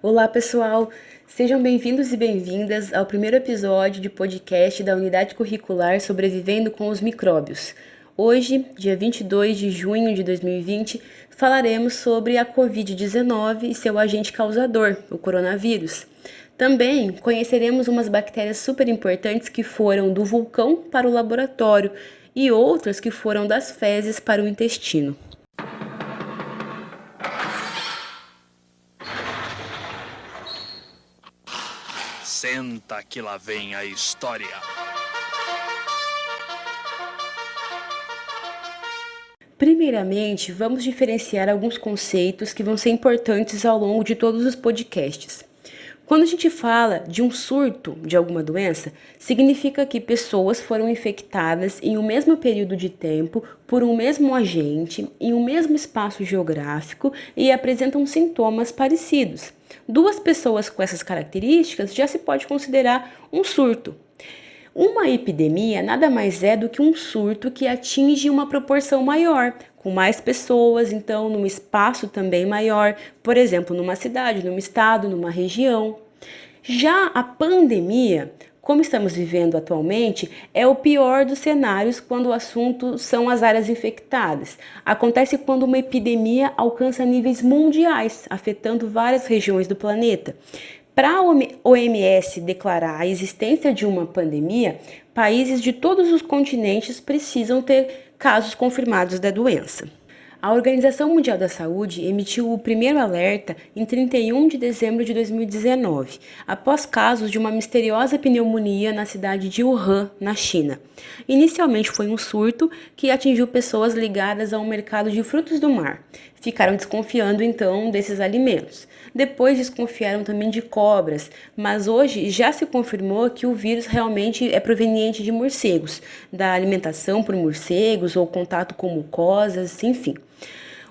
Olá, pessoal! Sejam bem-vindos e bem-vindas ao primeiro episódio de podcast da Unidade Curricular Sobrevivendo com os Micróbios. Hoje, dia 22 de junho de 2020, falaremos sobre a Covid-19 e seu agente causador, o coronavírus. Também conheceremos umas bactérias super importantes que foram do vulcão para o laboratório e outras que foram das fezes para o intestino. Senta que lá vem a história. Primeiramente, vamos diferenciar alguns conceitos que vão ser importantes ao longo de todos os podcasts. Quando a gente fala de um surto de alguma doença, significa que pessoas foram infectadas em um mesmo período de tempo por um mesmo agente, em um mesmo espaço geográfico e apresentam sintomas parecidos. Duas pessoas com essas características já se pode considerar um surto. Uma epidemia nada mais é do que um surto que atinge uma proporção maior, com mais pessoas, então num espaço também maior, por exemplo, numa cidade, num estado, numa região. Já a pandemia, como estamos vivendo atualmente, é o pior dos cenários quando o assunto são as áreas infectadas. Acontece quando uma epidemia alcança níveis mundiais, afetando várias regiões do planeta. Para a OMS declarar a existência de uma pandemia, países de todos os continentes precisam ter casos confirmados da doença. A Organização Mundial da Saúde emitiu o primeiro alerta em 31 de dezembro de 2019, após casos de uma misteriosa pneumonia na cidade de Wuhan, na China. Inicialmente foi um surto que atingiu pessoas ligadas ao mercado de frutos do mar. Ficaram desconfiando então desses alimentos. Depois desconfiaram também de cobras, mas hoje já se confirmou que o vírus realmente é proveniente de morcegos, da alimentação por morcegos ou contato com mucosas, enfim.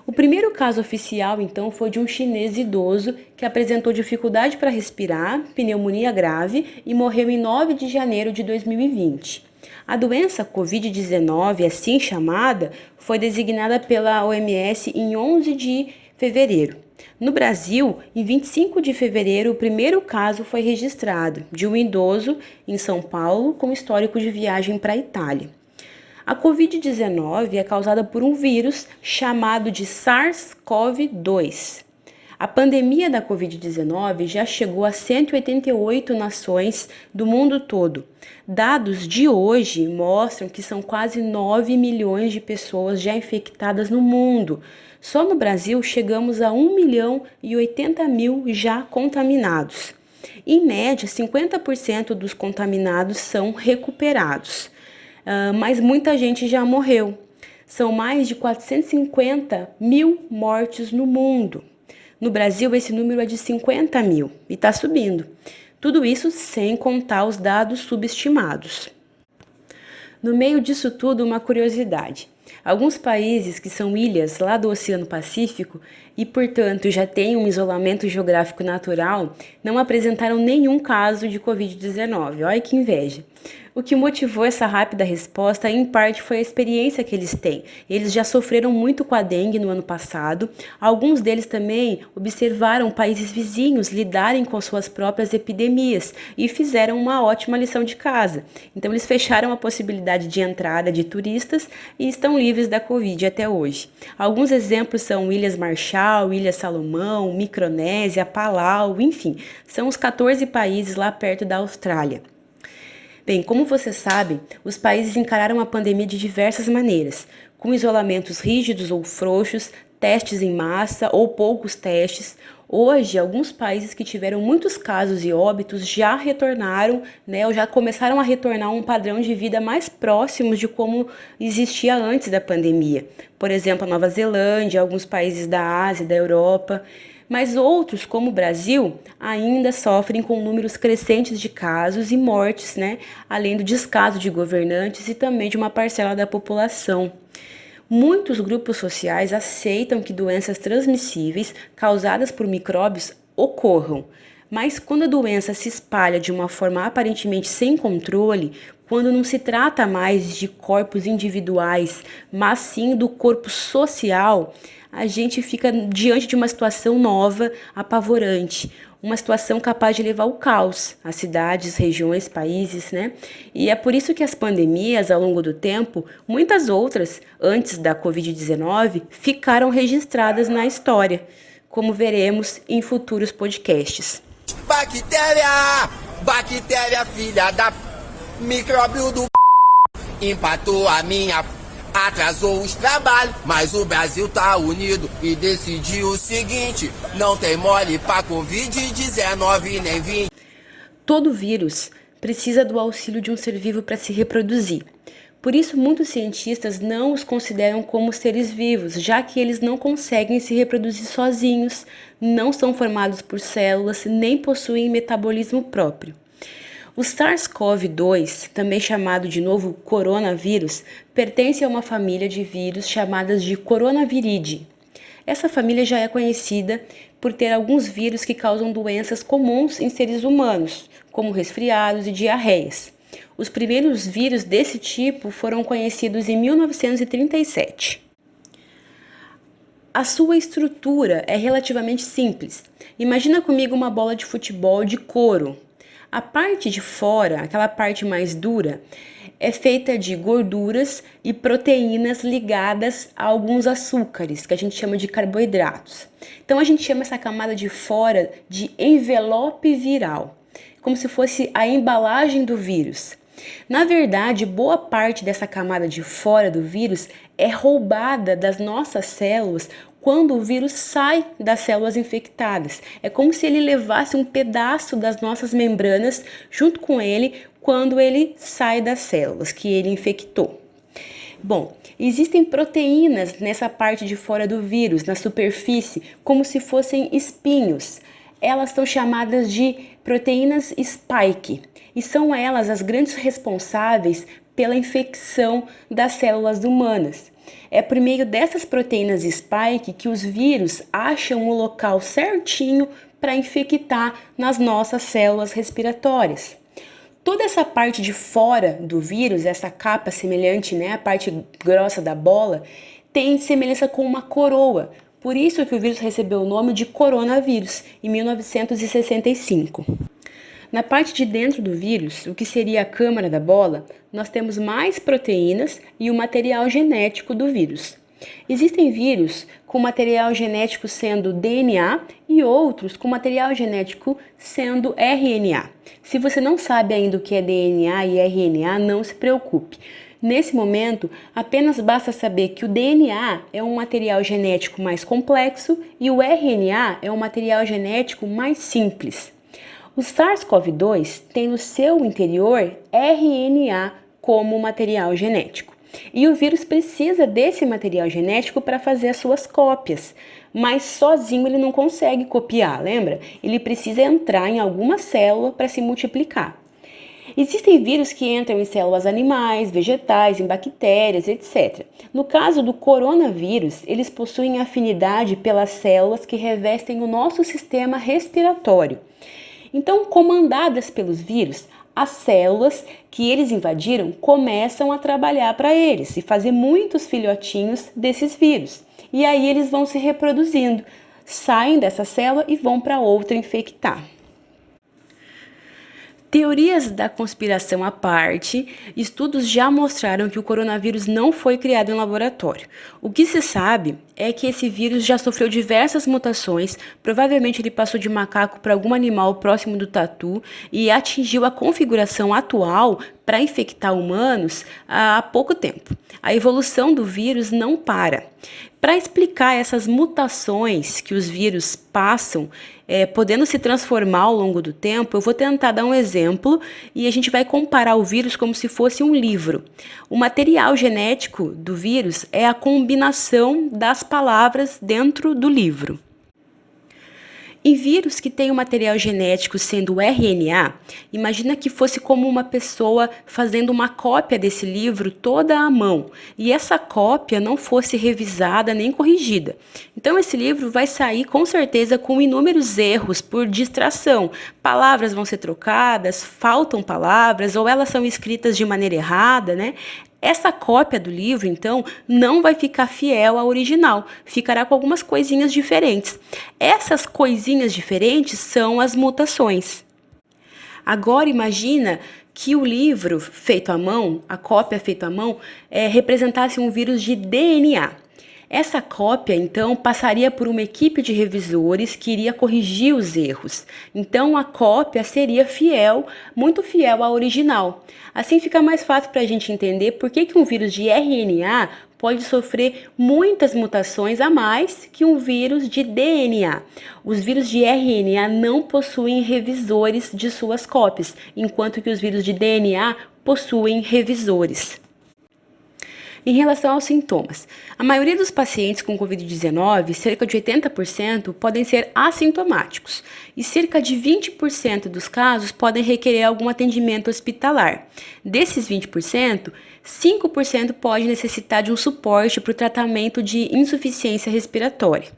O primeiro caso oficial, então, foi de um chinês idoso que apresentou dificuldade para respirar, pneumonia grave e morreu em 9 de janeiro de 2020. A doença Covid-19, assim chamada, foi designada pela OMS em 11 de fevereiro. No Brasil, em 25 de fevereiro, o primeiro caso foi registrado, de um idoso em São Paulo com histórico de viagem para a Itália. A Covid-19 é causada por um vírus chamado de SARS-CoV-2. A pandemia da Covid-19 já chegou a 188 nações do mundo todo. Dados de hoje mostram que são quase 9 milhões de pessoas já infectadas no mundo. Só no Brasil chegamos a 1 milhão e 80 mil já contaminados. Em média, 50% dos contaminados são recuperados. Mas muita gente já morreu. São mais de 450 mil mortes no mundo. No Brasil, esse número é de 50 mil e está subindo. Tudo isso sem contar os dados subestimados. No meio disso tudo, uma curiosidade. Alguns países que são ilhas lá do Oceano Pacífico e, portanto, já têm um isolamento geográfico natural, não apresentaram nenhum caso de Covid-19. Olha que inveja. O que motivou essa rápida resposta, em parte, foi a experiência que eles têm. Eles já sofreram muito com a dengue no ano passado. Alguns deles também observaram países vizinhos lidarem com suas próprias epidemias e fizeram uma ótima lição de casa. Então, eles fecharam a possibilidade de entrada de turistas e estão livres da Covid até hoje. Alguns exemplos são Ilhas Marshall, Ilhas Salomão, Micronésia, Palau, enfim, são os 14 países lá perto da Austrália. Bem, como você sabe, os países encararam a pandemia de diversas maneiras, com isolamentos rígidos ou frouxos, testes em massa ou poucos testes. Hoje, alguns países que tiveram muitos casos e óbitos já retornaram, ou já começaram a retornar a um padrão de vida mais próximo de como existia antes da pandemia. Por exemplo, a Nova Zelândia, alguns países da Ásia, da Europa. Mas outros, como o Brasil, ainda sofrem com números crescentes de casos e mortes, além do descaso de governantes e também de uma parcela da população. Muitos grupos sociais aceitam que doenças transmissíveis causadas por micróbios ocorram, Mas quando a doença se espalha de uma forma aparentemente sem controle, quando não se trata mais de corpos individuais, mas sim do corpo social, a gente fica diante de uma situação nova, apavorante, uma situação capaz de levar ao caos às cidades, regiões, países, né? E é por isso que as pandemias, ao longo do tempo, muitas outras, antes da Covid-19, ficaram registradas na história, como veremos em futuros podcasts. Bactéria, filha da micróbio do empatou a minha, atrasou os trabalhos, mas o Brasil tá unido e decidiu o seguinte: não tem mole pra Covid-19 nem 20. Todo vírus precisa do auxílio de um ser vivo para se reproduzir. Por isso, muitos cientistas não os consideram como seres vivos, já que eles não conseguem se reproduzir sozinhos, não são formados por células, nem possuem metabolismo próprio. O SARS-CoV-2, também chamado de novo coronavírus, pertence a uma família de vírus chamadas de Coronaviridae. Essa família já é conhecida por ter alguns vírus que causam doenças comuns em seres humanos, como resfriados e diarreias. Os primeiros vírus desse tipo foram conhecidos em 1937. A sua estrutura é relativamente simples. Imagina comigo uma bola de futebol de couro. A parte de fora, aquela parte mais dura, é feita de gorduras e proteínas ligadas a alguns açúcares, que a gente chama de carboidratos. Então a gente chama essa camada de fora de envelope viral, como se fosse a embalagem do vírus. Na verdade, boa parte dessa camada de fora do vírus é roubada das nossas células quando o vírus sai das células infectadas. É como se ele levasse um pedaço das nossas membranas junto com ele quando ele sai das células que ele infectou. Bom, existem proteínas nessa parte de fora do vírus, na superfície, como se fossem espinhos. Elas são chamadas de proteínas spike e são elas as grandes responsáveis pela infecção das células humanas. É por meio dessas proteínas spike que os vírus acham o local certinho para infectar nas nossas células respiratórias. Toda essa parte de fora do vírus, essa capa semelhante, né, a parte grossa da bola, tem semelhança com uma coroa. Por isso que o vírus recebeu o nome de coronavírus, em 1965. Na parte de dentro do vírus, o que seria a câmara da bola, nós temos mais proteínas e o material genético do vírus. Existem vírus com material genético sendo DNA e outros com material genético sendo RNA. Se você não sabe ainda o que é DNA e RNA, não se preocupe. Nesse momento, apenas basta saber que o DNA é um material genético mais complexo e o RNA é um material genético mais simples. O SARS-CoV-2 tem no seu interior RNA como material genético. E o vírus precisa desse material genético para fazer as suas cópias, mas sozinho ele não consegue copiar, lembra? Ele precisa entrar em alguma célula para se multiplicar. Existem vírus que entram em células animais, vegetais, em bactérias, etc. No caso do coronavírus, eles possuem afinidade pelas células que revestem o nosso sistema respiratório. Então, comandadas pelos vírus, as células que eles invadiram começam a trabalhar para eles e fazer muitos filhotinhos desses vírus. E aí eles vão se reproduzindo, saem dessa célula e vão para outra infectar. Teorias da conspiração à parte, estudos já mostraram que o coronavírus não foi criado em laboratório. O que se sabe é que esse vírus já sofreu diversas mutações, provavelmente ele passou de macaco para algum animal próximo do tatu e atingiu a configuração atual para infectar humanos há pouco tempo. A evolução do vírus não para. Para explicar essas mutações que os vírus passam, podendo se transformar ao longo do tempo, eu vou tentar dar um exemplo e a gente vai comparar o vírus como se fosse um livro. O material genético do vírus é a combinação das palavras dentro do livro. Em vírus que têm o material genético sendo RNA, imagina que fosse como uma pessoa fazendo uma cópia desse livro toda à mão, e essa cópia não fosse revisada nem corrigida. Então esse livro vai sair com certeza com inúmeros erros por distração. Palavras vão ser trocadas, faltam palavras, ou elas são escritas de maneira errada, né? Essa cópia do livro, então, não vai ficar fiel ao original, ficará com algumas coisinhas diferentes. Essas coisinhas diferentes são as mutações. Agora imagina que o livro feito à mão, a cópia feita à mão, representasse um vírus de DNA. Essa cópia, então, passaria por uma equipe de revisores que iria corrigir os erros. Então, a cópia seria fiel, muito fiel à original. Assim fica mais fácil para a gente entender por que um vírus de RNA pode sofrer muitas mutações a mais que um vírus de DNA. Os vírus de RNA não possuem revisores de suas cópias, enquanto que os vírus de DNA possuem revisores. Em relação aos sintomas, a maioria dos pacientes com Covid-19, cerca de 80%, podem ser assintomáticos e cerca de 20% dos casos podem requerer algum atendimento hospitalar. Desses 20%, 5% pode necessitar de um suporte para o tratamento de insuficiência respiratória.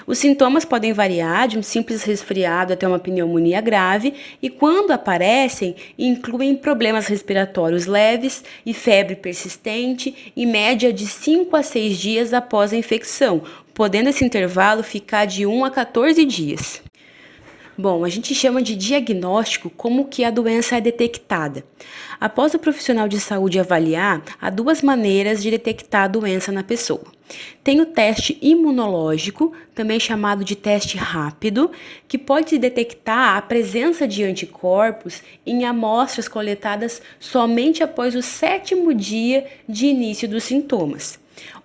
Os sintomas podem variar de um simples resfriado até uma pneumonia grave e, quando aparecem, incluem problemas respiratórios leves e febre persistente, em média de 5 a 6 dias após a infecção, podendo esse intervalo ficar de 1 a 14 dias. Bom, a gente chama de diagnóstico como que a doença é detectada. Após o profissional de saúde avaliar, há duas maneiras de detectar a doença na pessoa. Tem o teste imunológico, também chamado de teste rápido, que pode detectar a presença de anticorpos em amostras coletadas somente após o 7º dia de início dos sintomas.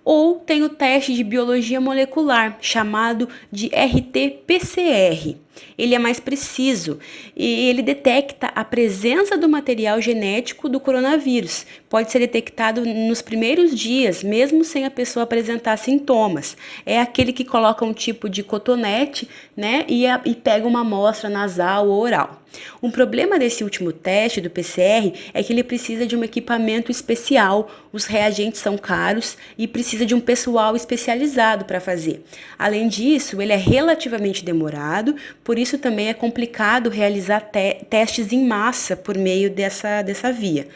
Ou tem o teste de biologia molecular, chamado de RT-PCR. Ele é mais preciso e ele detecta a presença do material genético do coronavírus. Pode ser detectado nos primeiros dias, mesmo sem a pessoa apresentar sintomas. É aquele que coloca um tipo de cotonete, né, e pega uma amostra nasal ou oral. Um problema desse último teste do PCR é que ele precisa de um equipamento especial, os reagentes são caros e precisa de um pessoal especializado para fazer. Além disso, ele é relativamente demorado, por isso também é complicado realizar testes em massa por meio dessa via.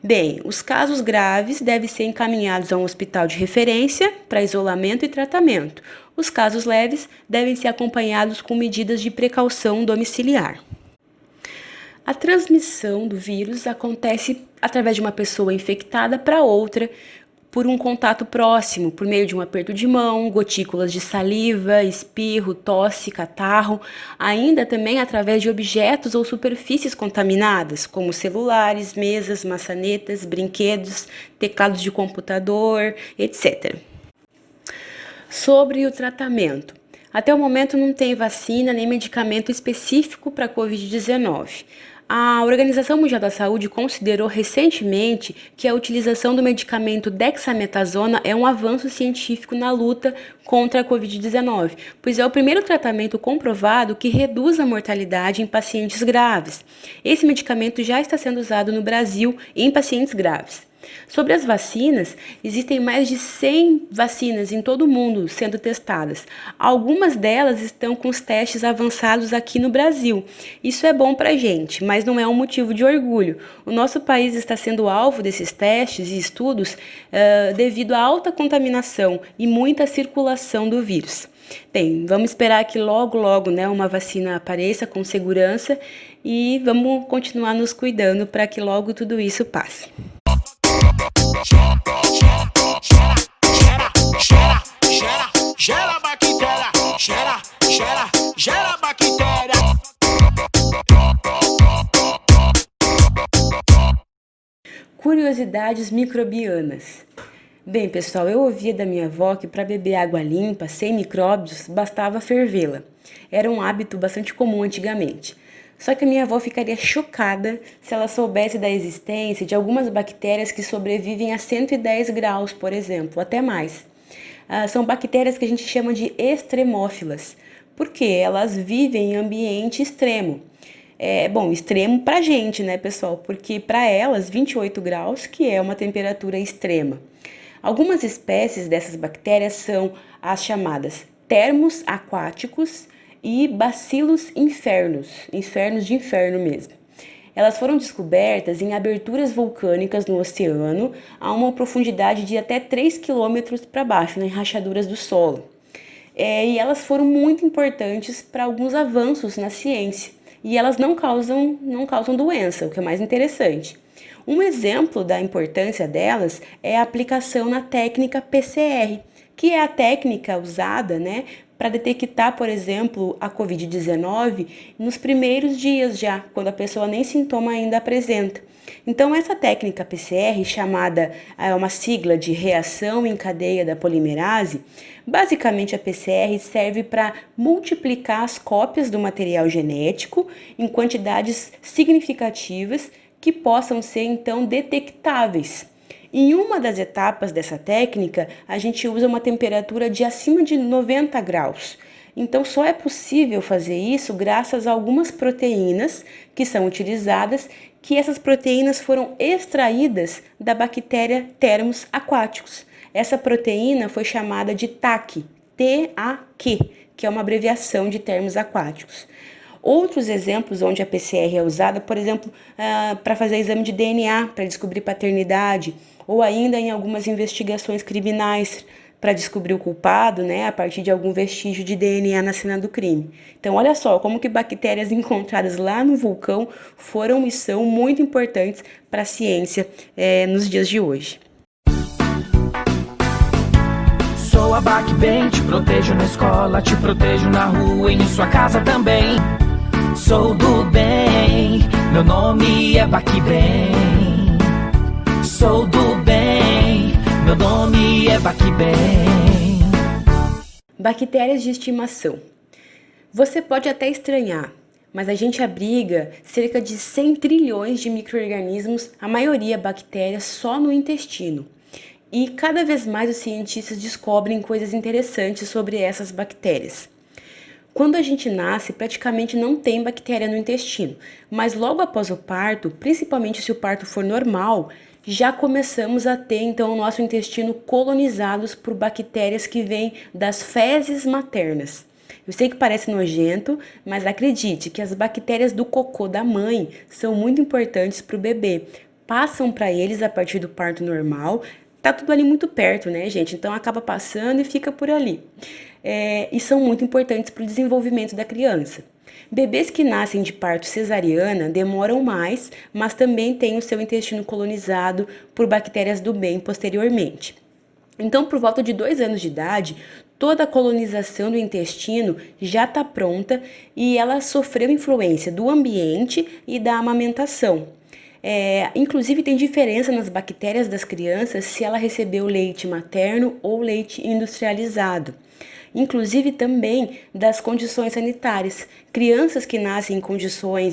Bem, os casos graves devem ser encaminhados a um hospital de referência para isolamento e tratamento. Os casos leves devem ser acompanhados com medidas de precaução domiciliar. A transmissão do vírus acontece através de uma pessoa infectada para outra, por um contato próximo, por meio de um aperto de mão, gotículas de saliva, espirro, tosse, catarro, ainda também através de objetos ou superfícies contaminadas, como celulares, mesas, maçanetas, brinquedos, teclados de computador, etc. Sobre o tratamento. Até o momento não tem vacina nem medicamento específico para a Covid-19. A Organização Mundial da Saúde considerou recentemente que a utilização do medicamento dexametasona é um avanço científico na luta contra a Covid-19, pois é o primeiro tratamento comprovado que reduz a mortalidade em pacientes graves. Esse medicamento já está sendo usado no Brasil em pacientes graves. Sobre as vacinas, existem mais de 100 vacinas em todo o mundo sendo testadas. Algumas delas estão com os testes avançados aqui no Brasil. Isso é bom para a gente, mas não é um motivo de orgulho. O nosso país está sendo alvo desses testes e estudos devido à alta contaminação e muita circulação do vírus. Bem, vamos esperar que logo, uma vacina apareça com segurança e vamos continuar nos cuidando para que logo tudo isso passe. Gera bactéria, gera bactéria. Curiosidades microbianas. Bem, pessoal, eu ouvia da minha avó que para beber água limpa, sem micróbios, bastava fervê-la. Era um hábito bastante comum antigamente. Só que a minha avó ficaria chocada se ela soubesse da existência de algumas bactérias que sobrevivem a 110 graus, por exemplo, até mais. São bactérias que a gente chama de extremófilas. porque elas vivem em ambiente extremo. Extremo pra gente, né, pessoal? Porque para elas, 28 graus, que é uma temperatura extrema. Algumas espécies dessas bactérias são as chamadas termos aquáticos e bacilos infernos de inferno mesmo. Elas foram descobertas em aberturas vulcânicas no oceano a uma profundidade de até 3 quilômetros para baixo, em rachaduras do solo. E elas foram muito importantes para alguns avanços na ciência. E elas não causam doença, o que é mais interessante. Um exemplo da importância delas é a aplicação na técnica PCR, que é a técnica usada, né, para detectar, por exemplo, a Covid-19 nos primeiros dias já, quando a pessoa nem sintoma ainda apresenta. Então, essa técnica PCR, chamada uma sigla de reação em cadeia da polimerase, basicamente a PCR serve para multiplicar as cópias do material genético em quantidades significativas que possam ser então detectáveis. Em uma das etapas dessa técnica, a gente usa uma temperatura de acima de 90 graus. Então, só é possível fazer isso graças a algumas proteínas que são utilizadas, que essas proteínas foram extraídas da bactéria Thermus aquaticus. Essa proteína foi chamada de TAQ, T-A-Q, que é uma abreviação de Thermus aquaticus. Outros exemplos onde a PCR é usada, por exemplo, para fazer exame de DNA, para descobrir paternidade, ou ainda em algumas investigações criminais, para descobrir o culpado, né, a partir de algum vestígio de DNA na cena do crime. Então, olha só como que bactérias encontradas lá no vulcão foram e são muito importantes para a ciência nos dias de hoje. Sou a Bacben, te protejo na escola, te protejo na rua e em sua casa também. Sou do bem, meu nome é Bacben. Sou do bem, meu nome é Bacben. Bactérias de estimação. Você pode até estranhar, mas a gente abriga cerca de 100 trilhões de micro-organismos, a maioria bactérias, só no intestino. E cada vez mais os cientistas descobrem coisas interessantes sobre essas bactérias. Quando a gente nasce, praticamente não tem bactéria no intestino, mas logo após o parto, principalmente se o parto for normal, já começamos a ter então o nosso intestino colonizados por bactérias que vêm das fezes maternas. Eu sei que parece nojento, mas acredite que as bactérias do cocô da mãe são muito importantes para o bebê. Passam para eles a partir do parto normal. Tá tudo ali muito perto, né, gente? Então acaba passando e fica por ali. E são muito importantes para o desenvolvimento da criança. Bebês que nascem de parto cesariana demoram mais, mas também têm o seu intestino colonizado por bactérias do bem posteriormente. Então, por volta de 2 anos de idade, toda a colonização do intestino já está pronta e ela sofreu influência do ambiente e da amamentação. Inclusive, tem diferença nas bactérias das crianças se ela recebeu leite materno ou leite industrializado. Inclusive também das condições sanitárias. Crianças que nascem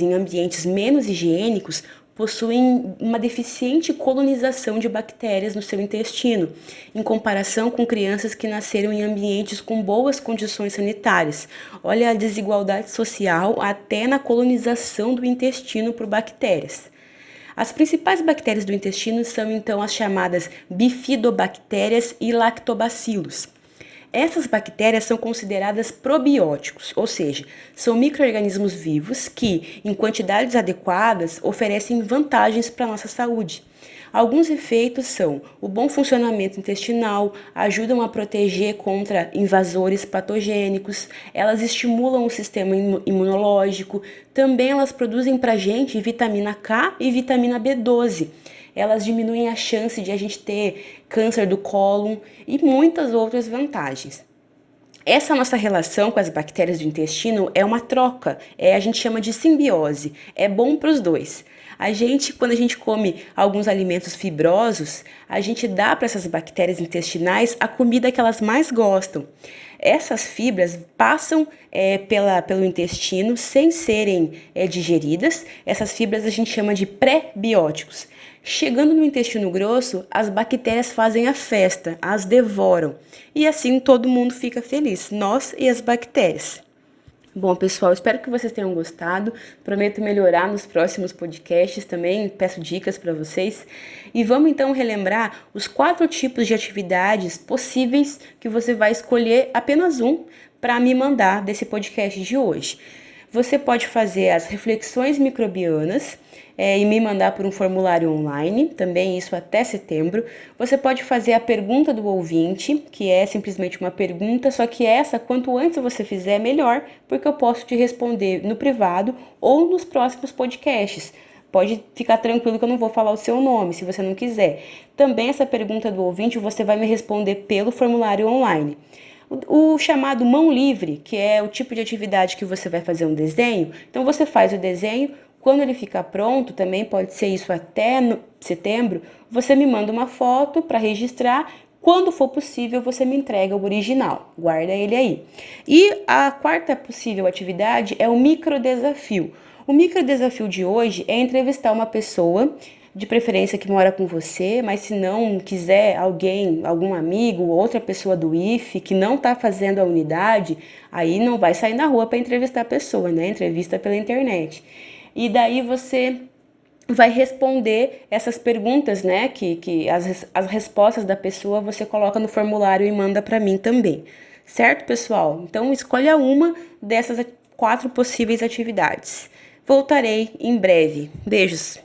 em ambientes menos higiênicos possuem uma deficiente colonização de bactérias no seu intestino, em comparação com crianças que nasceram em ambientes com boas condições sanitárias. Olha a desigualdade social até na colonização do intestino por bactérias. As principais bactérias do intestino são então as chamadas bifidobactérias e lactobacilos. Essas bactérias são consideradas probióticos, ou seja, são micro-organismos vivos que, em quantidades adequadas, oferecem vantagens para a nossa saúde. Alguns efeitos são o bom funcionamento intestinal, ajudam a proteger contra invasores patogênicos, elas estimulam o sistema imunológico, também elas produzem para a gente vitamina K e vitamina B12. Elas diminuem a chance de a gente ter câncer do cólon e muitas outras vantagens. Essa nossa relação com as bactérias do intestino é uma troca, a gente chama de simbiose, é bom para os dois. Quando a gente come alguns alimentos fibrosos, a gente dá para essas bactérias intestinais a comida que elas mais gostam. Essas fibras passam pelo intestino sem serem digeridas. Essas fibras a gente chama de pré-bióticos. Chegando no intestino grosso, as bactérias fazem a festa, as devoram. E assim todo mundo fica feliz, nós e as bactérias. Bom, pessoal, espero que vocês tenham gostado. Prometo melhorar nos próximos podcasts também, peço dicas para vocês. E vamos então relembrar os 4 tipos de atividades possíveis que você vai escolher apenas um para me mandar desse podcast de hoje. Você pode fazer as reflexões microbianas e me mandar por um formulário online, também isso até setembro. Você pode fazer a pergunta do ouvinte, que é simplesmente uma pergunta, só que essa, quanto antes você fizer, melhor, porque eu posso te responder no privado ou nos próximos podcasts. Pode ficar tranquilo que eu não vou falar o seu nome, se você não quiser. Também essa pergunta do ouvinte você vai me responder pelo formulário online. O chamado mão livre, que é o tipo de atividade que você vai fazer um desenho, então você faz o desenho, quando ele ficar pronto, também pode ser isso até setembro, você me manda uma foto para registrar, quando for possível você me entrega o original, guarda ele aí. E a 4ª possível atividade é o microdesafio. O microdesafio de hoje é entrevistar uma pessoa, de preferência que mora com você, mas se não quiser alguém, algum amigo, outra pessoa do IFE que não está fazendo a unidade, aí não vai sair na rua para entrevistar a pessoa, né? Entrevista pela internet. E daí você vai responder essas perguntas, né? Que as respostas da pessoa você coloca no formulário e manda para mim também. Certo, pessoal? Então escolha uma dessas 4 possíveis atividades. Voltarei em breve. Beijos!